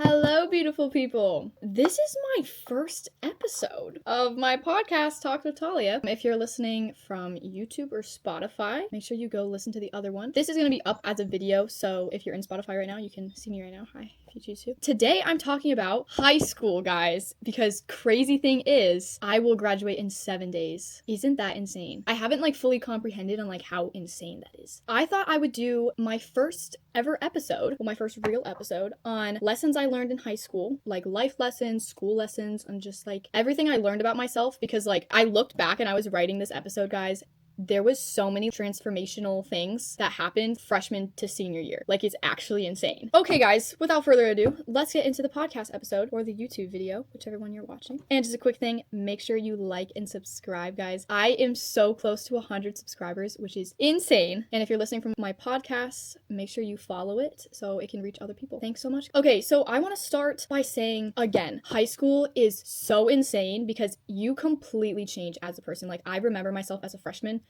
Hello, beautiful people. This is my first episode of my podcast, Talk with Talia. If you're listening from YouTube or Spotify, make sure you go listen to the other one. This is going to be up as a video, so if you're in Spotify right now, you can see me right now. Hi, if you choose to. Today, I'm talking about high school, guys, because crazy thing is, I will graduate in 7 days. Isn't that insane? I haven't fully comprehended on how insane that is. I thought I would do my first ever episode, my first real episode on lessons I learned in high school, like life lessons, school lessons, and just everything I learned about myself, because I looked back and I was writing this episode, guys. There was so many transformational things that happened freshman to senior year. It's actually insane. Okay, guys, without further ado, let's get into the podcast episode or the YouTube video, whichever one you're watching. And just a quick thing, make sure you like and subscribe, guys. I am so close to 100 subscribers, which is insane. And if you're listening from my podcast, make sure you follow it so it can reach other people. Thanks so much. Okay, so I want to start by saying, again, high school is so insane because you completely change as a person. I remember myself as a freshman.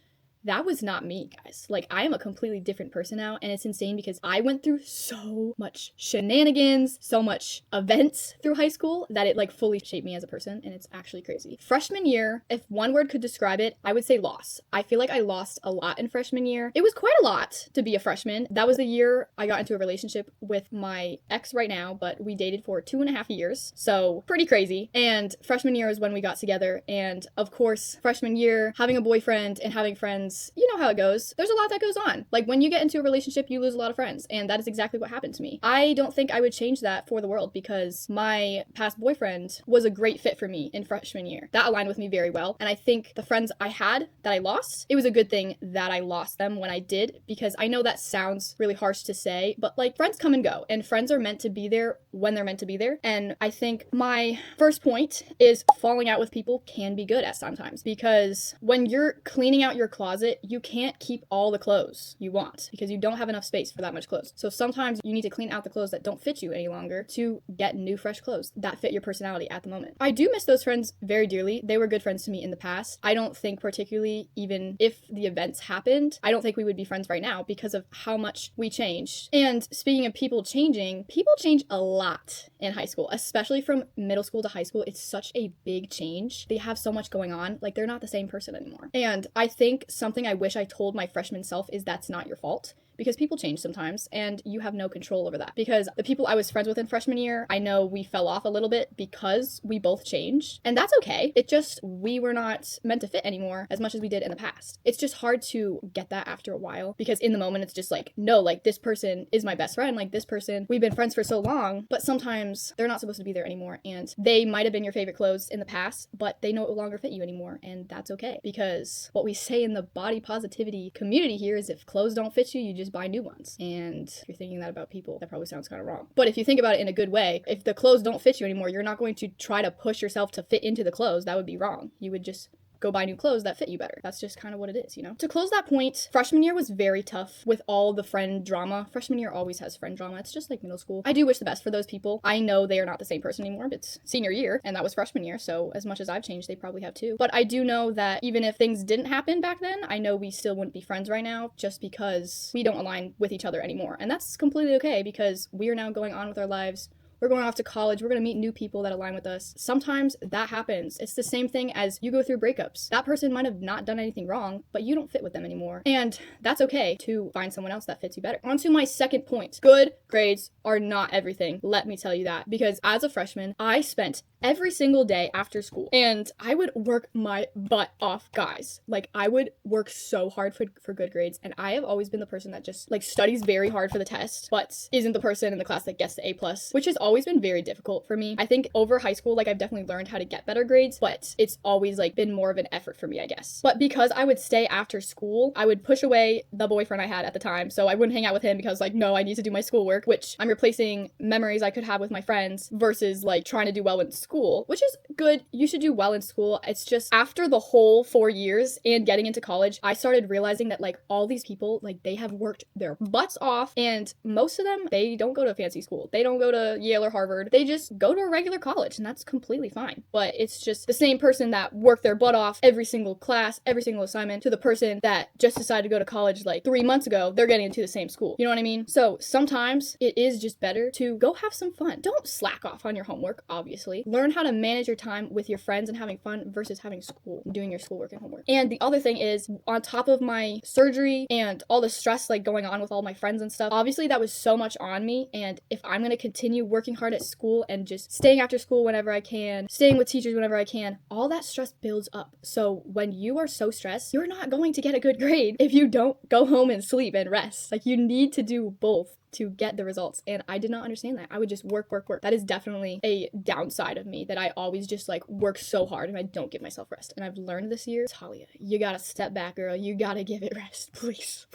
That was not me, guys. I am a completely different person now, and it's insane because I went through so much shenanigans, so much events through high school that it fully shaped me as a person, and it's actually crazy. Freshman year, if one word could describe it, I would say loss. I feel like I lost a lot in freshman year. It was quite a lot to be a freshman. That was the year I got into a relationship with my ex right now, but we dated for 2.5 years, so pretty crazy. And freshman year is when we got together, and of course, freshman year, having a boyfriend and having friends, you know how it goes. There's a lot that goes on. When you get into a relationship, you lose a lot of friends, and that is exactly what happened to me. I don't think I would change that for the world because my past boyfriend was a great fit for me in freshman year. That aligned with me very well, and I think the friends I had that I lost, it was a good thing that I lost them when I did, because I know that sounds really harsh to say, but friends come and go, and friends are meant to be there when they're meant to be there. And I think my first point is falling out with people can be good at sometimes, because when you're cleaning out your closet, you can't keep all the clothes you want because you don't have enough space for that much clothes. So sometimes you need to clean out the clothes that don't fit you any longer to get new, fresh clothes that fit your personality at the moment. I do miss those friends very dearly. They were good friends to me in the past. I don't think particularly, even if the events happened, I don't think we would be friends right now because of how much we changed. And speaking of people changing, people change a lot in high school, especially from middle school to high school. It's such a big change. They have so much going on. They're not the same person anymore. And I think something I wish I told my freshman self is that's not your fault, because people change sometimes and you have no control over that. Because the people I was friends with in freshman year, I know we fell off a little bit because we both changed, and that's okay. It just, we were not meant to fit anymore as much as we did in the past. It's just hard to get that after a while, because in the moment it's just no, this person is my best friend, this person, we've been friends for so long, but sometimes they're not supposed to be there anymore, and they might have been your favorite clothes in the past, but they no longer fit you anymore, and that's okay. Because what we say in the body positivity community here is if clothes don't fit you, you just buy new ones. And if you're thinking that about people, that probably sounds kind of wrong. But if you think about it in a good way, if the clothes don't fit you anymore, you're not going to try to push yourself to fit into the clothes. That would be wrong. You would just go buy new clothes that fit you better. That's just kind of what it is, To close that point, freshman year was very tough with all the friend drama. Freshman year always has friend drama. It's just like middle school. I do wish the best for those people. I know they are not the same person anymore, but it's senior year, and that was freshman year, so as much as I've changed, they probably have too. But I do know that even if things didn't happen back then, I know we still wouldn't be friends right now just because we don't align with each other anymore. And that's completely okay because we are now going on with our lives. We're going off to college. We're going to meet new people that align with us. Sometimes that happens. It's the same thing as you go through breakups. That person might have not done anything wrong, but you don't fit with them anymore. And that's okay to find someone else that fits you better. On to my second point. Good grades are not everything. Let me tell you that. Because as a freshman, I spent every single day after school, and I would work my butt off, guys. I would work so hard for good grades, and I have always been the person that just studies very hard for the test, but isn't the person in the class that gets the A+, which has always been very difficult for me. I think over high school, I've definitely learned how to get better grades, but it's always been more of an effort for me, I guess. But because I would stay after school, I would push away the boyfriend I had at the time, so I wouldn't hang out with him because no, I need to do my schoolwork, which I'm replacing memories I could have with my friends versus trying to do well in school, which is good. You should do well in school. It's just after the whole 4 years and getting into college, I started realizing that all these people, they have worked their butts off, and most of them, they don't go to fancy school. They don't go to Yale Yale or Harvard. They just go to a regular college, and that's completely fine. But it's just the same person that worked their butt off every single class, every single assignment, to the person that just decided to go to college like 3 months ago. They're getting into the same school. You know what I mean? So sometimes it is just better to go have some fun. Don't slack off on your homework, obviously. Learn how to manage your time with your friends and having fun versus having school, doing your schoolwork and homework. And the other thing is, on top of my surgery and all the stress like going on with all my friends and stuff, obviously that was so much on me. And if I'm going to continue working hard at school and just staying after school whenever I can, staying with teachers whenever I can, all that stress builds up. So when you are so stressed, you're not going to get a good grade if you don't go home and sleep and rest. Like, you need to do both to get the results. And I did not understand that. I would just work. That is definitely a downside of me, that I always just like work so hard and I don't give myself rest. And I've learned this year, Talia, you gotta step back, girl. You gotta give it rest. Please.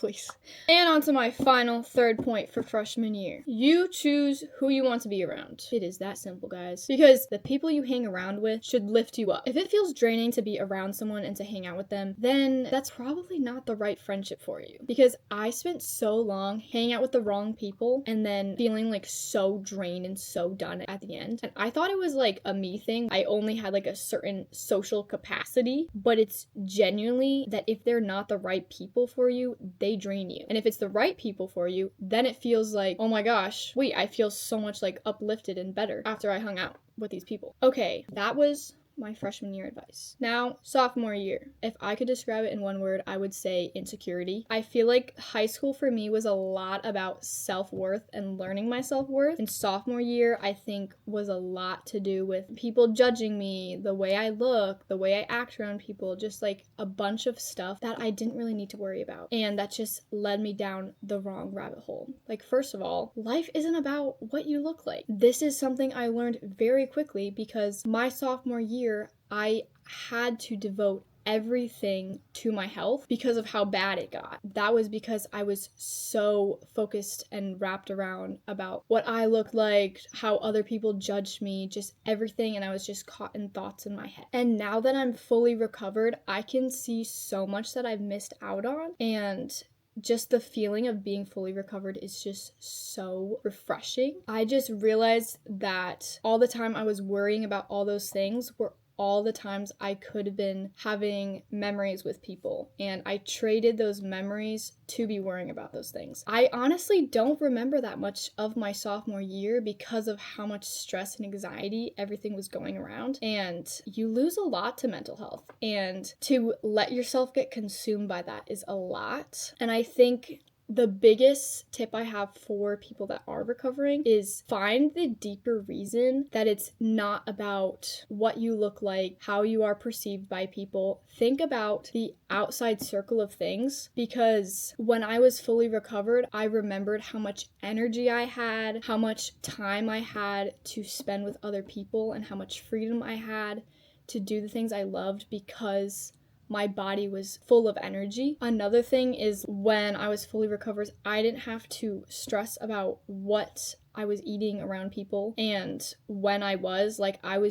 And on to my final third point for freshman year. You choose who you want to be around. It is that simple, guys. Because the people you hang around with should lift you up. If it feels draining to be around someone and to hang out with them, then that's probably not the right friendship for you. Because I spent so long hanging out with the wrong people and then feeling like so drained and so done at the end. And I thought it was like a me thing. I only had like a certain social capacity, but it's genuinely that if they're not the right people for you, they drain you. And if it's the right people for you, then it feels like, oh my gosh, wait, I feel so much like uplifted and better after I hung out with these people. Okay, that was my freshman year advice. Now, sophomore year. If I could describe it in one word, I would say insecurity. I feel like high school for me was a lot about self-worth and learning my self-worth. And sophomore year, I think, was a lot to do with people judging me, the way I look, the way I act around people, just like a bunch of stuff that I didn't really need to worry about. And that just led me down the wrong rabbit hole. Like, first of all, life isn't about what you look like. This is something I learned very quickly because my sophomore year, I had to devote everything to my health because of how bad it got. That was because I was so focused and wrapped around about what I looked like, how other people judged me, just everything, and I was just caught in thoughts in my head. And now that I'm fully recovered, I can see so much that I've missed out on, and just the feeling of being fully recovered is just so refreshing. I just realized that all the time I was worrying about all those things were all the times I could have been having memories with people, and I traded those memories to be worrying about those things. I honestly don't remember that much of my sophomore year because of how much stress and anxiety everything was going around, and you lose a lot to mental health, and to let yourself get consumed by that is a lot. And I think the biggest tip I have for people that are recovering is find the deeper reason that it's not about what you look like, how you are perceived by people. Think about the outside circle of things, because when I was fully recovered, I remembered how much energy I had, how much time I had to spend with other people, and how much freedom I had to do the things I loved because my body was full of energy. Another thing is, when I was fully recovered, I didn't have to stress about what I was eating around people. And when I was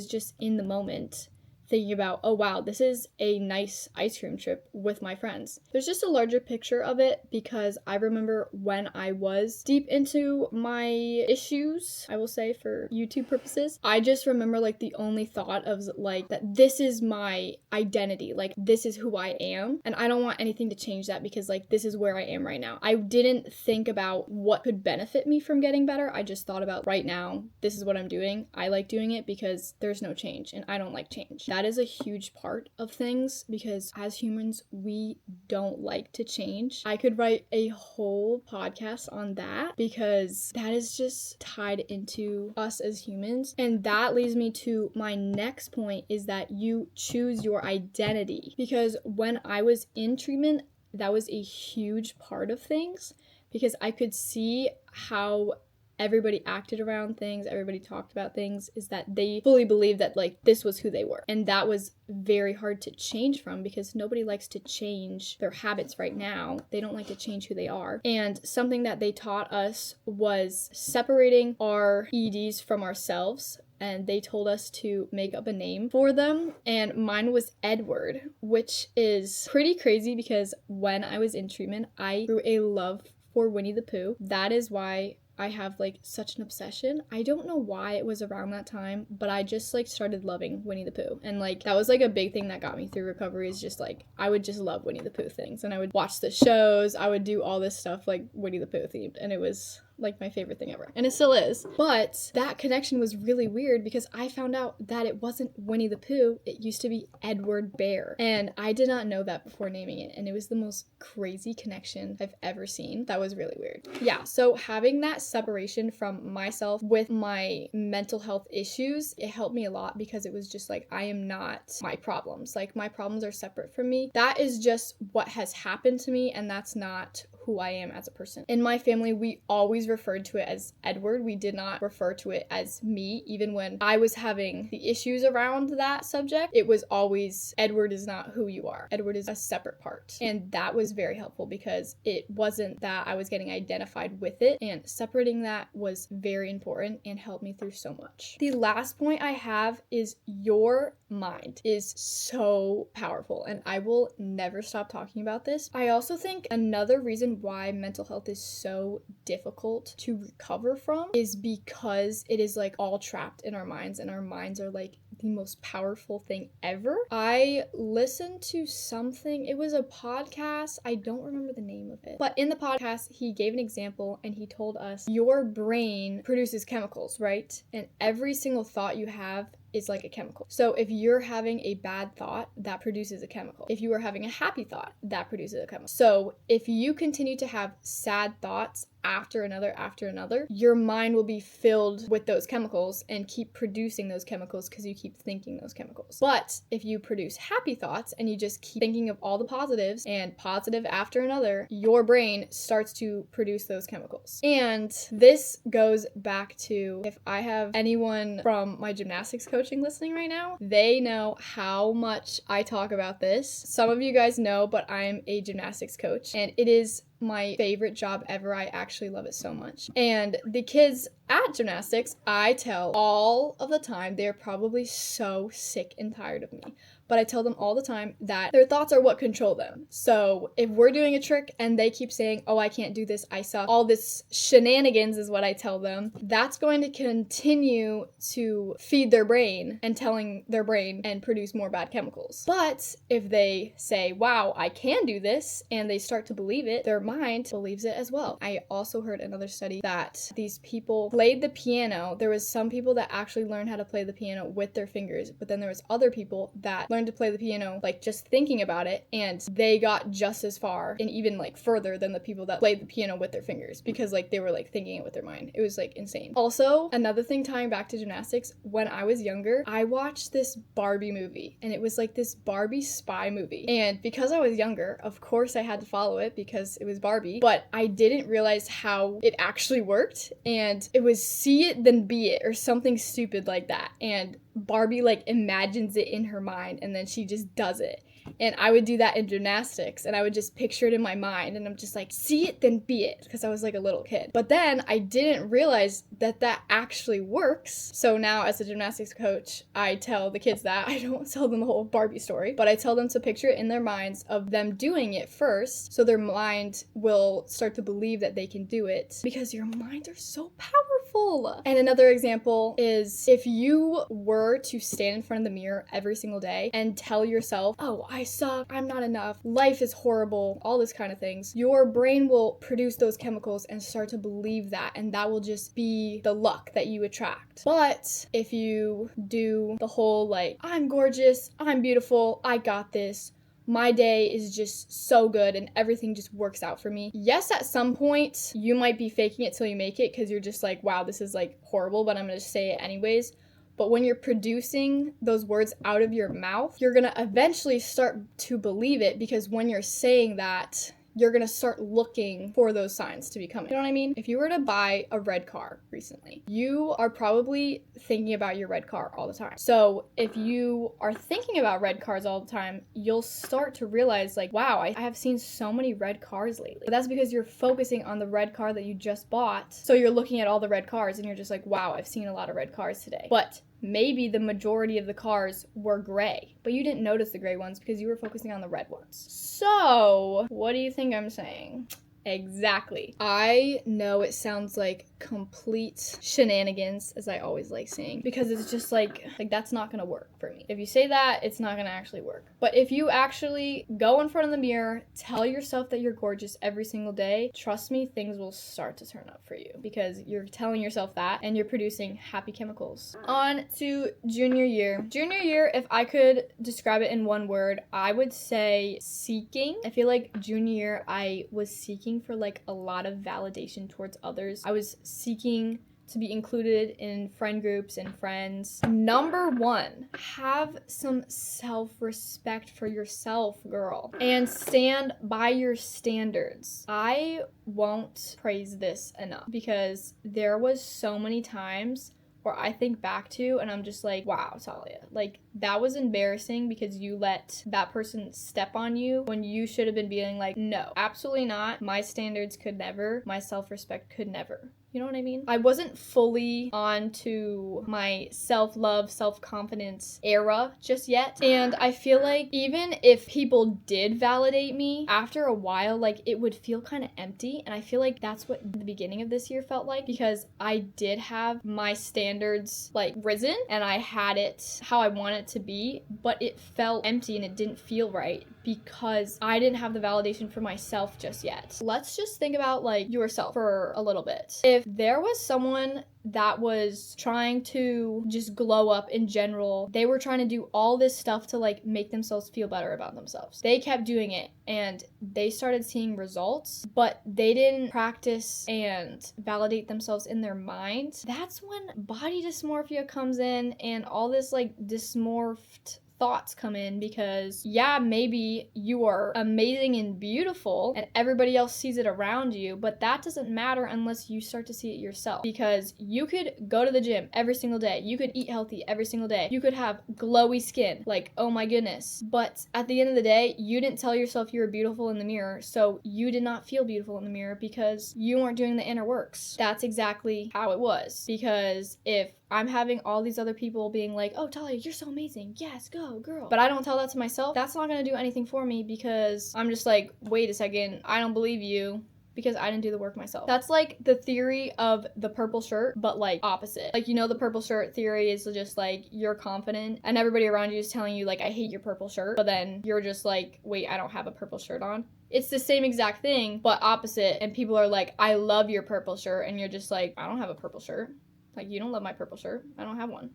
just in the moment thinking about, oh wow, this is a nice ice cream trip with my friends. There's just a larger picture of it, because I remember when I was deep into my issues, I will say for YouTube purposes, I just remember like the only thought of like that this is my identity, like this is who I am, and I don't want anything to change that because like this is where I am right now. I didn't think about what could benefit me from getting better. I just thought about right now, this is what I'm doing. I like doing it because there's no change and I don't like change. That is a huge part of things, because as humans, we don't like to change. I could write a whole podcast on that, because that is just tied into us as humans. And that leads me to my next point, is that you choose your identity. Because when I was in treatment, that was a huge part of things, because I could see how everybody acted around things, everybody talked about things, is that they fully believed that like this was who they were. And that was very hard to change from, because nobody likes to change their habits right now. They don't like to change who they are. And something that they taught us was separating our EDs from ourselves. And they told us to make up a name for them. And mine was Edward, which is pretty crazy because when I was in treatment, I grew a love for Winnie the Pooh. That is why I have like such an obsession. I don't know why it was around that time, but I just like started loving Winnie the Pooh. And like that was like a big thing that got me through recovery, is just like I would just love Winnie the Pooh things. And I would watch the shows, I would do all this stuff like Winnie the Pooh themed. And it was like my favorite thing ever. And it still is. But that connection was really weird because I found out that it wasn't Winnie the Pooh. It used to be Edward Bear. And I did not know that before naming it. And it was the most crazy connection I've ever seen. That was really weird. Yeah, so having that separation from myself with my mental health issues, it helped me a lot because it was just like, I am not my problems. Like my problems are separate from me. That is just what has happened to me, and that's not who I am as a person. In my family, we always referred to it as Edward. We did not refer to it as me. Even when I was having the issues around that subject, it was always, Edward is not who you are. Edward is a separate part. And that was very helpful because it wasn't that I was getting identified with it, and separating that was very important and helped me through so much. The last point I have is your mind is so powerful, and I will never stop talking about this. I also think another reason why mental health is so difficult to recover from is because it is like all trapped in our minds, and our minds are like the most powerful thing ever. I listened to something, it was a podcast, I don't remember the name of it, but in the podcast he gave an example and he told us your brain produces chemicals, right? And every single thought you have is like a chemical. So if you're having a bad thought, that produces a chemical. If you are having a happy thought, that produces a chemical. So if you continue to have sad thoughts after another, your mind will be filled with those chemicals and keep producing those chemicals because you keep thinking those chemicals. But if you produce happy thoughts and you just keep thinking of all the positives and positive after another, your brain starts to produce those chemicals. And this goes back to, if I have anyone from my gymnastics coaching listening right now, they know how much I talk about this. Some of you guys know, but I'm a gymnastics coach, and it is my favorite job ever. I actually love it so much. And the kids at gymnastics, I tell all of the time, they're probably so sick and tired of me, but I tell them all the time that their thoughts are what control them. So if we're doing a trick and they keep saying, oh, I can't do this, I suck, all this shenanigans is what I tell them, that's going to continue to feed their brain and telling their brain and produce more bad chemicals. But if they say, wow, I can do this, and they start to believe it, their mind believes it as well. I also heard another study that these people played the piano. There was some people that actually learned how to play the piano with their fingers, but then there was other people that learned to play the piano like just thinking about it, and they got just as far and even like further than the people that played the piano with their fingers, because like they were like thinking it with their mind. It was like insane. Also, another thing tying back to gymnastics, when I was younger, I watched this Barbie movie, and it was like this Barbie spy movie, and because I was younger, of course I had to follow it because it was Barbie, but I didn't realize how it actually worked, and it was see it then be it or something stupid like that, and Barbie like imagines it in her mind and then she just does it. And I would do that in gymnastics, and I would just picture it in my mind, and I'm just like, see it, then be it, because I was like a little kid. But then I didn't realize that that actually works. So now as a gymnastics coach, I tell the kids that. I don't tell them the whole Barbie story, but I tell them to picture it in their minds of them doing it first, so their mind will start to believe that they can do it, because your minds are so powerful. And another example is, if you were to stand in front of the mirror every single day and tell yourself, oh, I suck, I'm not enough, life is horrible, all this kind of things, your brain will produce those chemicals and start to believe that, and that will just be the luck that you attract. But if you do the whole like, I'm gorgeous, I'm beautiful, I got this, my day is just so good and everything just works out for me. Yes, at some point you might be faking it till you make it, because you're just like, wow, this is like horrible, but I'm gonna say it anyways. But when you're producing those words out of your mouth, you're gonna eventually start to believe it, because when you're saying that, you're gonna start looking for those signs to be coming. You know what I mean? If you were to buy a red car recently, you are probably thinking about your red car all the time. So if you are thinking about red cars all the time, you'll start to realize like, wow, I have seen so many red cars lately. But that's because you're focusing on the red car that you just bought. So you're looking at all the red cars and you're just like, wow, I've seen a lot of red cars today. But maybe the majority of the cars were gray, but you didn't notice the gray ones because you were focusing on the red ones. So, what do you think I'm saying? Exactly. I know it sounds like complete shenanigans, as I always like saying, because it's just like that's not gonna work for me. If you say that, it's not gonna actually work. But if you actually go in front of the mirror, tell yourself that you're gorgeous every single day, trust me, things will start to turn up for you because you're telling yourself that and you're producing happy chemicals. On to junior year. Junior year, if I could describe it in one word, I would say seeking. I feel like junior year, I was seeking for like a lot of validation towards others. I was seeking to be included in friend groups and friends. Number one, have some self-respect for yourself, girl, and stand by your standards. I won't praise this enough because there was so many times where I think back to and I'm just like, wow, Talia, like that was embarrassing because you let that person step on you when you should have been being like, no, absolutely not. My standards could never, my self-respect could never. You know what I mean? I wasn't fully on to my self-love, self-confidence era just yet. And I feel like even if people did validate me, after a while, like it would feel kind of empty. And I feel like that's what the beginning of this year felt like because I did have my standards like risen and I had it how I want it to be, but it felt empty and it didn't feel right because I didn't have the validation for myself just yet. Let's just think about like yourself for a little bit. If there was someone that was trying to just glow up in general, they were trying to do all this stuff to like make themselves feel better about themselves. They kept doing it and they started seeing results, but they didn't practice and validate themselves in their mind. That's when body dysmorphia comes in and all this like dysmorphed thoughts come in because yeah, maybe you are amazing and beautiful and everybody else sees it around you, but that doesn't matter unless you start to see it yourself because you could go to the gym every single day, you could eat healthy every single day, you could have glowy skin, like oh my goodness, but at the end of the day, you didn't tell yourself you were beautiful in the mirror, so you did not feel beautiful in the mirror because you weren't doing the inner works. That's exactly how it was, because if I'm having all these other people being like, oh, Talia, you're so amazing. Yes, go, girl. But I don't tell that to myself. That's not going to do anything for me because I'm just like, wait a second. I don't believe you because I didn't do the work myself. That's like the theory of the purple shirt, but like opposite. Like, you know, the purple shirt theory is just like you're confident and everybody around you is telling you like, I hate your purple shirt. But then you're just like, wait, I don't have a purple shirt on. It's the same exact thing, but opposite. And people are like, I love your purple shirt. And you're just like, I don't have a purple shirt. Like, you don't love my purple shirt. I don't have one.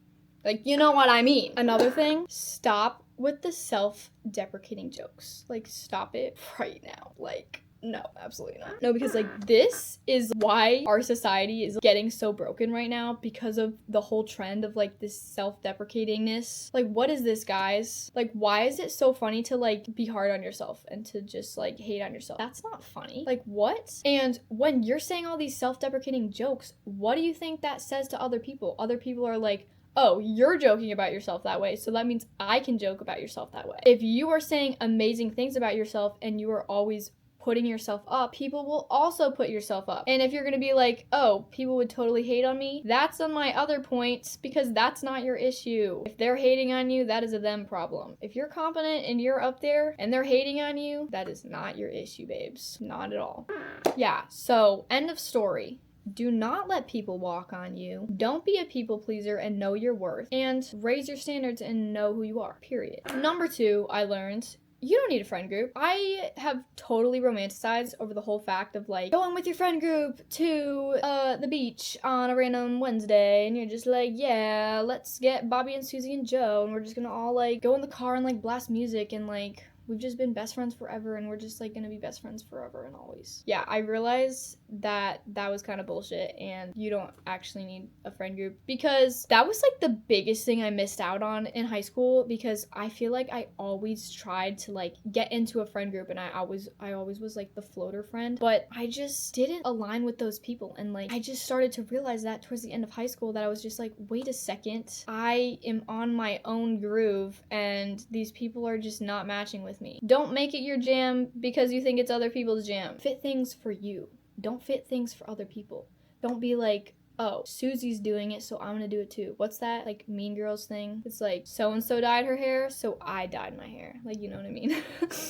Like, you know what I mean. Another thing, stop with the self-deprecating jokes. Like, stop it right now. Like, no, absolutely not. No, because like this is why our society is getting so broken right now because of the whole trend of like this self-deprecatingness. Like, what is this, guys? Like, why is it so funny to like be hard on yourself and to just like hate on yourself? That's not funny. Like, what? And when you're saying all these self-deprecating jokes, what do you think that says to other people? Other people are like, oh, you're joking about yourself that way, so that means I can joke about yourself that way. If you are saying amazing things about yourself and you are always putting yourself up, people will also put yourself up. And if you're gonna be like, oh, people would totally hate on me, that's on my other points because that's not your issue. If they're hating on you, that is a them problem. If you're confident and you're up there and they're hating on you, that is not your issue, babes. Not at all. Yeah, so end of story. Do not let people walk on you. Don't be a people pleaser and know your worth. And raise your standards and know who you are, period. Number 2, I learned, you don't need a friend group. I have totally romanticized over the whole fact of like going with your friend group to the beach on a random Wednesday and you're just like, yeah, let's get Bobby and Susie and Joe and we're just gonna all like go in the car and like blast music and like we've just been best friends forever and we're just like gonna be best friends forever and always. Yeah, I realized that that was kind of bullshit and you don't actually need a friend group because that was like the biggest thing I missed out on in high school because I feel like I always tried to like get into a friend group and I always was like the floater friend, but I just didn't align with those people and like I just started to realize that towards the end of high school that I was just like, wait a second, I am on my own groove and these people are just not matching with me. Don't make it your jam because you think it's other people's jam. Fit things for you. Don't fit things for other people. Don't be like, oh, Susie's doing it, so I'm gonna do it too. What's that, like, Mean Girls thing? It's like, so-and-so dyed her hair, so I dyed my hair. Like, you know what I mean?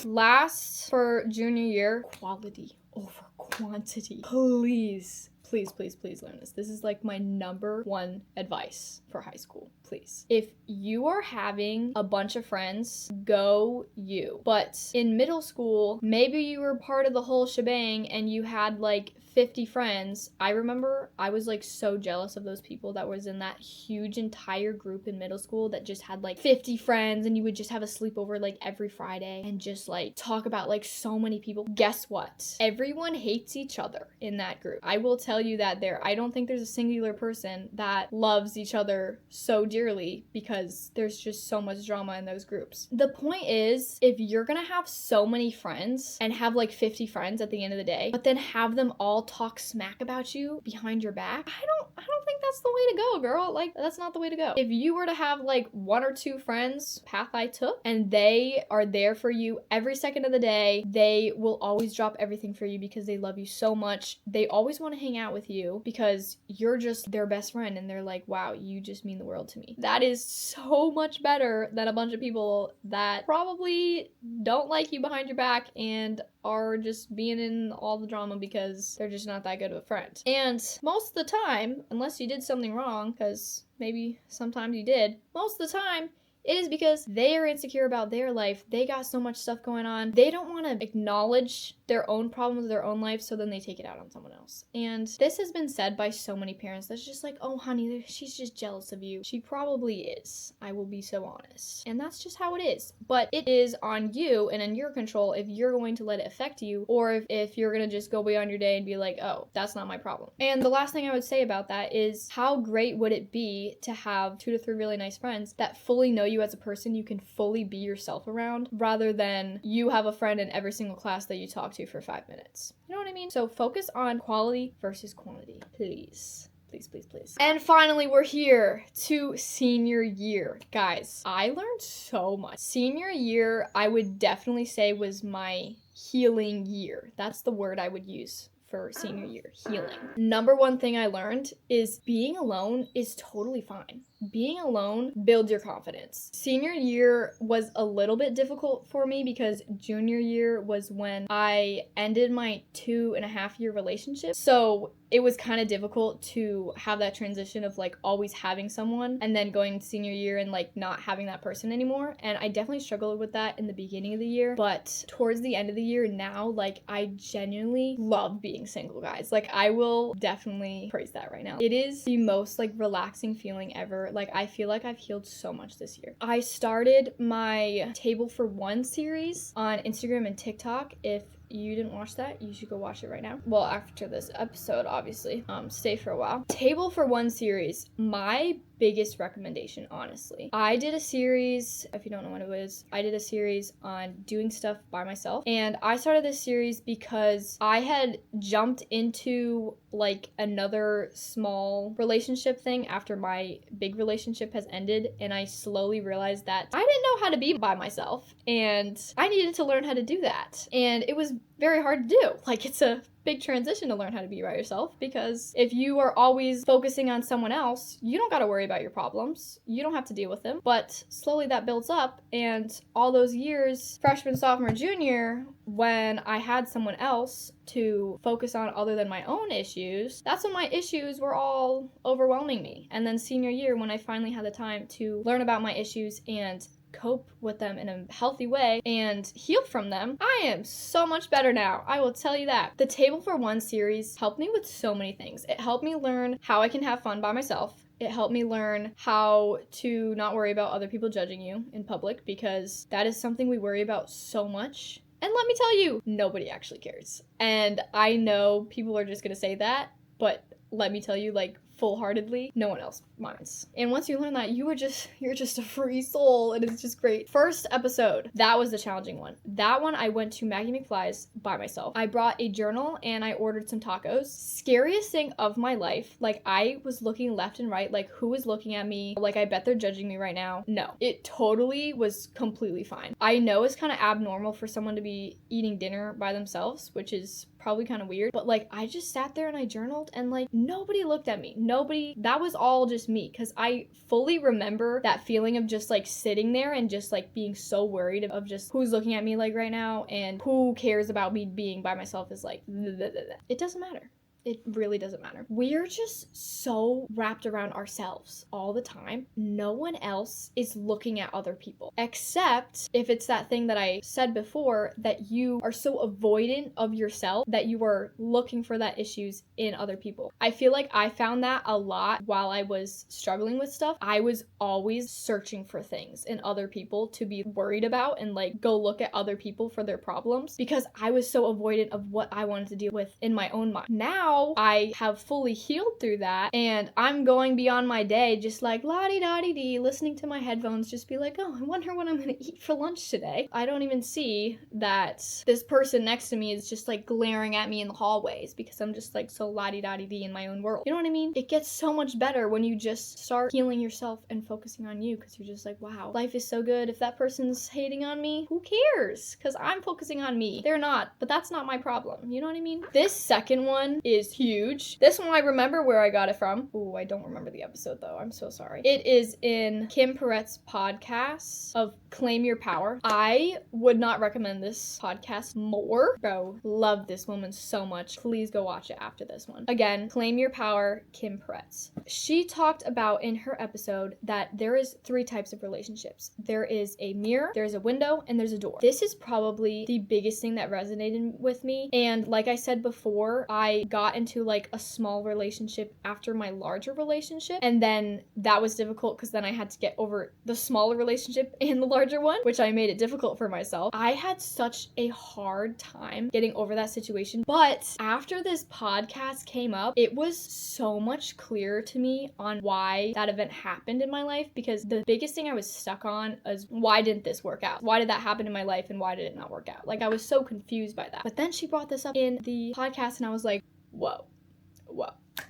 Last for junior year, quality over quantity. Please. Please, please, please learn this. This is like my number one advice for high school. Please. If you are having a bunch of friends, go you. But in middle school, maybe you were part of the whole shebang and you had like 50 friends. I remember I was like so jealous of those people that was in that huge entire group in middle school that just had like 50 friends, and you would just have a sleepover like every Friday and just like talk about like so many people. Guess what? Everyone hates each other in that group. I will tell you that I don't think there's a singular person that loves each other so dearly, because there's just so much drama in those groups. The point is, if you're gonna have so many friends and have like 50 friends at the end of the day, but then have them all talk smack about you behind your back, I don't think that's the way to go, girl. Like, that's not the way to go. If you were to have like 1 or 2 friends, path I took, and they are there for you every second of the day, they will always drop everything for you because they love you so much. They always want to hang out with you because you're just their best friend, and they're like, wow, you just mean the world to me. That is so much better than a bunch of people that probably don't like you behind your back and are just being in all the drama because they're just not that good of a friend. And most of the time, unless you did something wrong, because maybe sometimes you did, most of the time it is because they are insecure about their life. They got so much stuff going on. They don't want to acknowledge their own problems, their own life, so then they take it out on someone else. And this has been said by so many parents that's just like, oh honey, she's just jealous of you. She probably is. I will be so honest. And that's just how it is. But it is on you and in your control if you're going to let it affect you, or if you're going to just go beyond your day and be like, oh, that's not my problem. And the last thing I would say about that is, how great would it be to have 2 to 3 really nice friends that fully know you as a person you can fully be yourself around, rather than you have a friend in every single class that you talk to for 5 minutes. You know what I mean? So focus on quality versus quantity, please. Please, please, please. And finally, we're here to senior year. Guys, I learned so much. Senior year, I would definitely say, was my healing year. That's the word I would use for senior year, healing. Number one thing I learned is being alone is totally fine. Being alone builds your confidence. Senior year was a little bit difficult for me because junior year was when I ended my 2.5-year relationship. So it was kind of difficult to have that transition of like always having someone and then going to senior year and like not having that person anymore. And I definitely struggled with that in the beginning of the year, but towards the end of the year now, like I genuinely love being single, guys. Like I will definitely praise that right now. It is the most like relaxing feeling ever. Like I feel like I've healed so much this year. I started my Table for One series on Instagram and TikTok. If you didn't watch that, you should go watch it right now. Well, after this episode, obviously. Stay for a while. Table for One series, my biggest recommendation, honestly. I did a series, if you don't know what it is, I did a series on doing stuff by myself. And I started this series because I had jumped into like another small relationship thing after my big relationship has ended. And I slowly realized that I didn't know how to be by myself. And I needed to learn how to do that. And it was very hard to do. Like, it's a big transition to learn how to be by yourself, because if you are always focusing on someone else, you don't got to worry about your problems. You don't have to deal with them. But slowly that builds up, and all those years, freshman, sophomore, junior, when I had someone else to focus on other than my own issues, that's when my issues were all overwhelming me. And then senior year, when I finally had the time to learn about my issues and cope with them in a healthy way and heal from them, I am so much better now. I will tell you that. The Table for One series helped me with so many things. It helped me learn how I can have fun by myself. It helped me learn how to not worry about other people judging you in public, because that is something we worry about so much. And let me tell you, nobody actually cares. And I know people are just gonna say that, but let me tell you, like, full-heartedly, no one else minds. And once you learn that, you're just a free soul, and it's just great. First episode, that was the challenging one. That one, I went to Maggie McFly's by myself. I brought a journal and I ordered some tacos. Scariest thing of my life. Like, I was looking left and right, like, who is looking at me? Like, I bet they're judging me right now. No, it totally was completely fine. I know it's kind of abnormal for someone to be eating dinner by themselves, which is probably kind of weird, but like I just sat there and I journaled and like nobody looked at me. Nobody, that was all just me, because I fully remember that feeling of just like sitting there and just like being so worried of just who's looking at me like right now and who cares about me being by myself is like, it doesn't matter. It really doesn't matter. We're just so wrapped around ourselves all the time. No one else is looking at other people, except if it's that thing that I said before, that you are so avoidant of yourself that you are looking for that issues in other people. I feel like I found that a lot while I was struggling with stuff. I was always searching for things in other people to be worried about and like go look at other people for their problems, because I was so avoidant of what I wanted to deal with in my own mind. Now I have fully healed through that, and I'm going beyond my day just like la-di-da-di-dee, listening to my headphones, just be like, oh, I wonder what I'm gonna eat for lunch today. I don't even see that this person next to me is just like glaring at me in the hallways because I'm just like so la-di-da-di-dee in my own world. You know what I mean? It gets so much better when you just start healing yourself and focusing on you, because you're just like, wow, life is so good. If that person's hating on me, who cares? Because I'm focusing on me. They're not, but that's not my problem. You know what I mean? This second one is huge. This one I remember where I got it from. Ooh, I don't remember the episode though. I'm so sorry. It is in Kim Peret's podcast of Claim Your Power. I would not recommend this podcast more. Bro, love this woman so much. Please go watch it after this one. Again, Claim Your Power, Kim Peretz. She talked about in her episode that there is 3 types of relationships. There is a mirror, there's a window, and there's a door. This is probably the biggest thing that resonated with me. And like I said before, I got into like a small relationship after my larger relationship, and then that was difficult because then I had to get over the smaller relationship and the larger one, which I made it difficult for myself. I had such a hard time getting over that situation, but after this podcast came up, it was so much clearer to me on why that event happened in my life, because the biggest thing I was stuck on is, why didn't this work out? Why did that happen in my life and why did it not work out? Like, I was so confused by that. But then she brought this up in the podcast and I was like, whoa.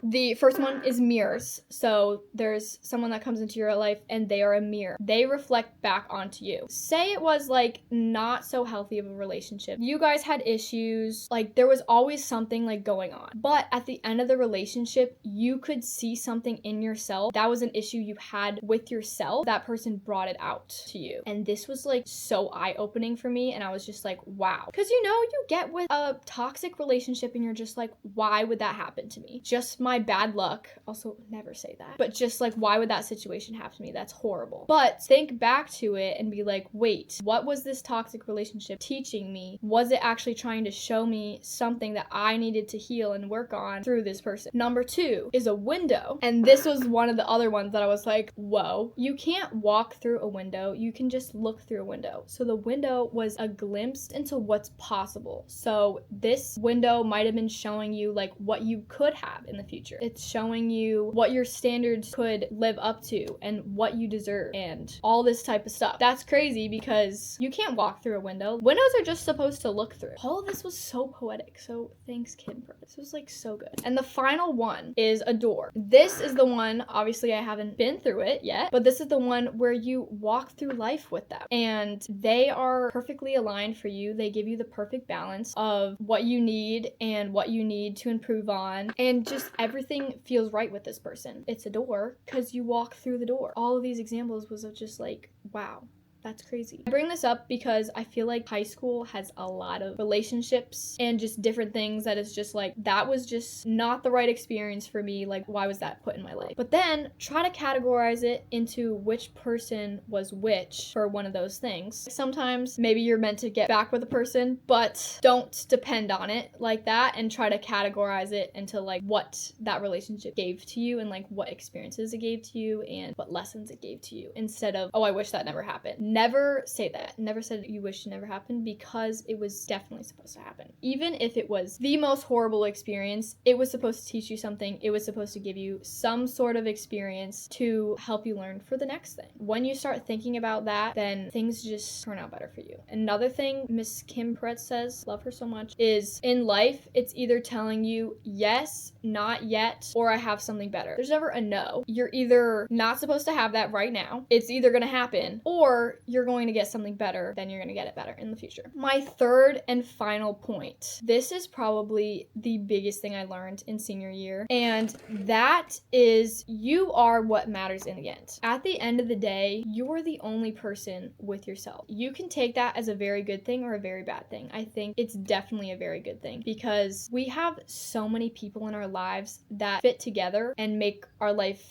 The first one is mirrors. So there's someone that comes into your life and they are a mirror. They reflect back onto you. Say it was like not so healthy of a relationship. You guys had issues. Like there was always something like going on. But at the end of the relationship, you could see something in yourself that was an issue you had with yourself. That person brought it out to you. And this was like so eye-opening for me. And I was just like, wow. Because you know, you get with a toxic relationship and you're just like, why would that happen to me? Just my bad luck. Also, never say that. But just like, why would that situation happen to me? That's horrible. But think back to it and be like, wait, what was this toxic relationship teaching me? Was it actually trying to show me something that I needed to heal and work on through this person? Number 2 is a window. And this was one of the other ones that I was like, whoa, you can't walk through a window. You can just look through a window. So the window was a glimpse into what's possible. So this window might have been showing you like what you could have in the future. It's showing you what your standards could live up to and what you deserve and all this type of stuff. That's crazy because you can't walk through a window. Windows are just supposed to look through. All of this was so poetic. So thanks, Kim. This was like so good. And the final one is a door. This is the one, obviously I haven't been through it yet, but this is the one where you walk through life with them and they are perfectly aligned for you. They give you the perfect balance of what you need and what you need to improve on, and just everything feels right with this person. It's a door because you walk through the door. All of these examples was just like, wow. That's crazy. I bring this up because I feel like high school has a lot of relationships and just different things that is just like, that was just not the right experience for me. Like, why was that put in my life? But then try to categorize it into which person was which for one of those things. Sometimes maybe you're meant to get back with a person, but don't depend on it like that, and try to categorize it into like what that relationship gave to you and like what experiences it gave to you and what lessons it gave to you, instead of, oh, I wish that never happened. Never say that. Never said you wish it never happened, because it was definitely supposed to happen. Even if it was the most horrible experience, it was supposed to teach you something. It was supposed to give you some sort of experience to help you learn for the next thing. When you start thinking about that, then things just turn out better for you. Another thing Miss Kim Peretz says, love her so much, is in life, it's either telling you yes, not yet, or I have something better. There's never a no. You're either not supposed to have that right now, it's either gonna happen, or you're going to get something better, then you're going to get it better in the future. My third and final point. This is probably the biggest thing I learned in senior year, and that is you are what matters in the end. At the end of the day, you're the only person with yourself. You can take that as a very good thing or a very bad thing. I think it's definitely a very good thing because we have so many people in our lives that fit together and make our life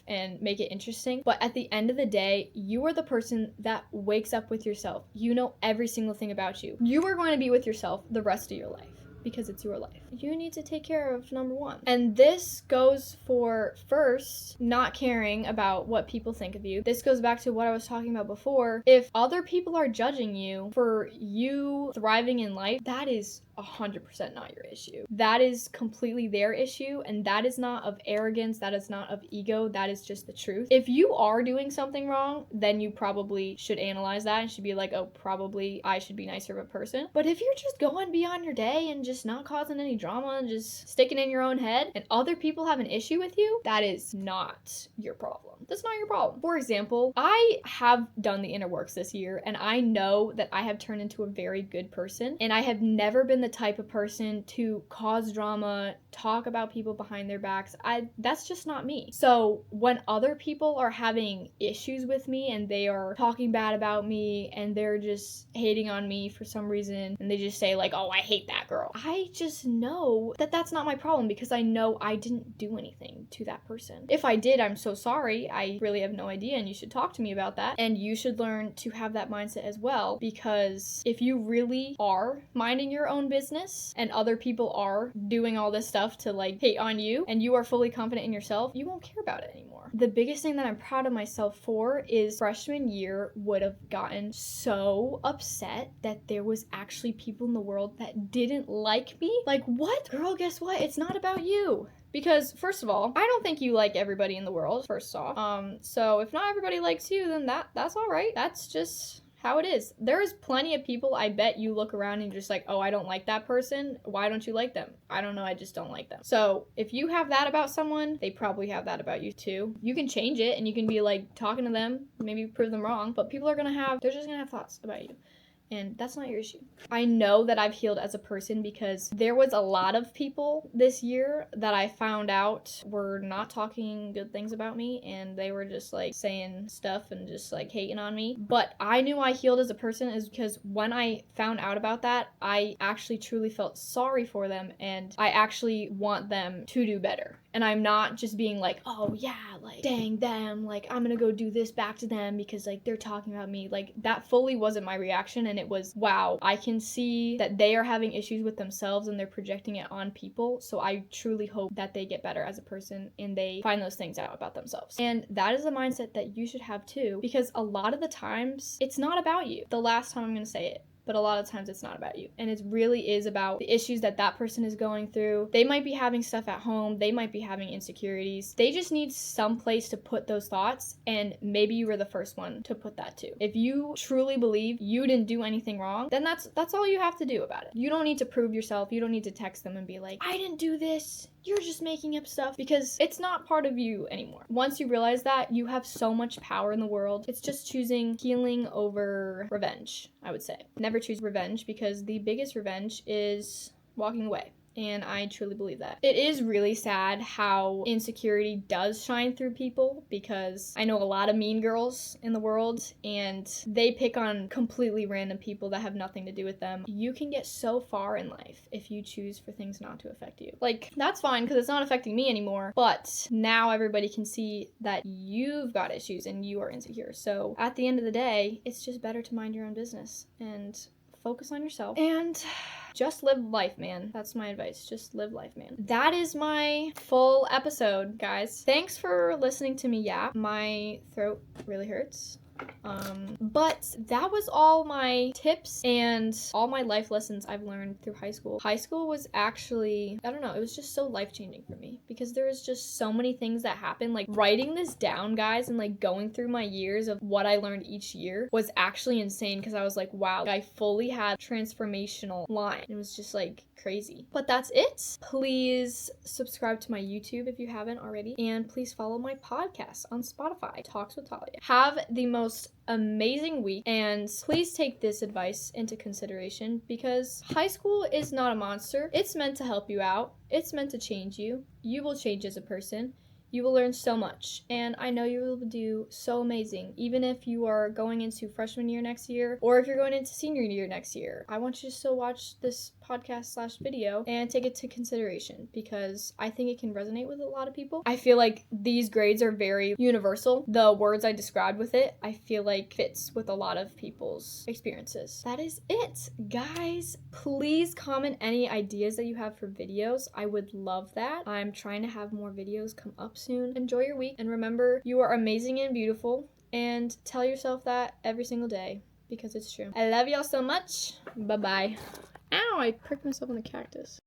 and make it interesting. But at the end of the day, you are the person that wakes up with yourself. You know every single thing about you. You are going to be with yourself the rest of your life because it's your life. You need to take care of number one. And this goes for first, not caring about what people think of you. This goes back to what I was talking about before. If other people are judging you for you thriving in life, that is 100% not your issue. That is completely their issue, and that is not of arrogance, that is not of ego, that is just the truth. If you are doing something wrong, then you probably should analyze that and should be like, oh, probably I should be nicer of a person. But if you're just going beyond your day and just not causing any drama and just sticking in your own head and other people have an issue with you, that is not your problem. That's not your problem. For example, I have done the inner works this year, and I know that I have turned into a very good person, and I have never been the type of person to cause drama, talk about people behind their backs. That's just not me. So when other people are having issues with me and they are talking bad about me and they're just hating on me for some reason and they just say like, oh, I hate that girl, I just know that that's not my problem because I know I didn't do anything to that person. If I did, I'm so sorry. I really have no idea, and you should talk to me about that. And you should learn to have that mindset as well, because if you really are minding your own business and other people are doing all this stuff to like hate on you and you are fully confident in yourself, you won't care about it anymore. The biggest thing that I'm proud of myself for is freshman year would have gotten so upset that there was actually people in the world that didn't like me. Like, what? Girl, guess what? It's not about you. Because, first of all, I don't think you like everybody in the world, first off. So if not everybody likes you, then that's all right. That's just how it is. There's plenty of people, I bet you look around and you're just like, oh, I don't like that person. Why don't you like them? I don't know, I just don't like them. So if you have that about someone, they probably have that about you too. You can change it and you can be like talking to them, maybe prove them wrong, but people are they're just gonna have thoughts about you. And that's not your issue. I know that I've healed as a person because there was a lot of people this year that I found out were not talking good things about me, and they were just like saying stuff and just like hating on me. But I knew I healed as a person is because when I found out about that, I actually truly felt sorry for them, and I actually want them to do better. And I'm not just being like, oh yeah, like dang them, like I'm gonna go do this back to them because like they're talking about me. Like that fully wasn't my reaction, and it was, wow, I can see that they are having issues with themselves and they're projecting it on people. So I truly hope that they get better as a person and they find those things out about themselves. And that is a mindset that you should have too, because a lot of the times it's not about you. The last time I'm gonna say it, but a lot of times it's not about you. And it really is about the issues that that person is going through. They might be having stuff at home. They might be having insecurities. They just need some place to put those thoughts, and maybe you were the first one to put that to. If you truly believe you didn't do anything wrong, then that's all you have to do about it. You don't need to prove yourself. You don't need to text them and be like, I didn't do this. You're just making up stuff, because it's not part of you anymore. Once you realize that, you have so much power in the world. It's just choosing healing over revenge, I would say. Never choose revenge, because the biggest revenge is walking away. And I truly believe that. It is really sad how insecurity does shine through people, because I know a lot of mean girls in the world and they pick on completely random people that have nothing to do with them. You can get so far in life if you choose for things not to affect you. Like, that's fine because it's not affecting me anymore, but now everybody can see that you've got issues and you are insecure. So at the end of the day, it's just better to mind your own business and focus on yourself and just live life, man. That's my advice. Just live life, man. That is my full episode, guys. Thanks for listening to me yap. My throat really hurts. But that was all my tips and all my life lessons I've learned through high school. High school was actually, I don't know, it was just so life-changing for me, because there was just so many things that happened. Like, writing this down, guys, and like going through my years of what I learned each year was actually insane, because I was like, wow, I fully had transformational line. It was just like crazy. But that's it. Please subscribe to my YouTube if you haven't already, and please follow my podcast on Spotify, Talks with Talia. Have the most most amazing week, and please take this advice into consideration because high school is not a monster. It's meant to help you out. It's meant to change you. You will change as a person. You will learn so much, and I know you will do so amazing, even if you are going into freshman year next year, or if you're going into senior year next year. I want you to still watch this podcast / video and take it to consideration because I think it can resonate with a lot of people. I feel like these grades are very universal. The words I described with it, I feel like fits with a lot of people's experiences. That is it, guys. Please comment any ideas that you have for videos. I would love that. I'm trying to have more videos come up soon. Enjoy your week, and remember, you are amazing and beautiful, and tell yourself that every single day because it's true. I love y'all so much. Bye-bye. Ow, I pricked myself on the cactus.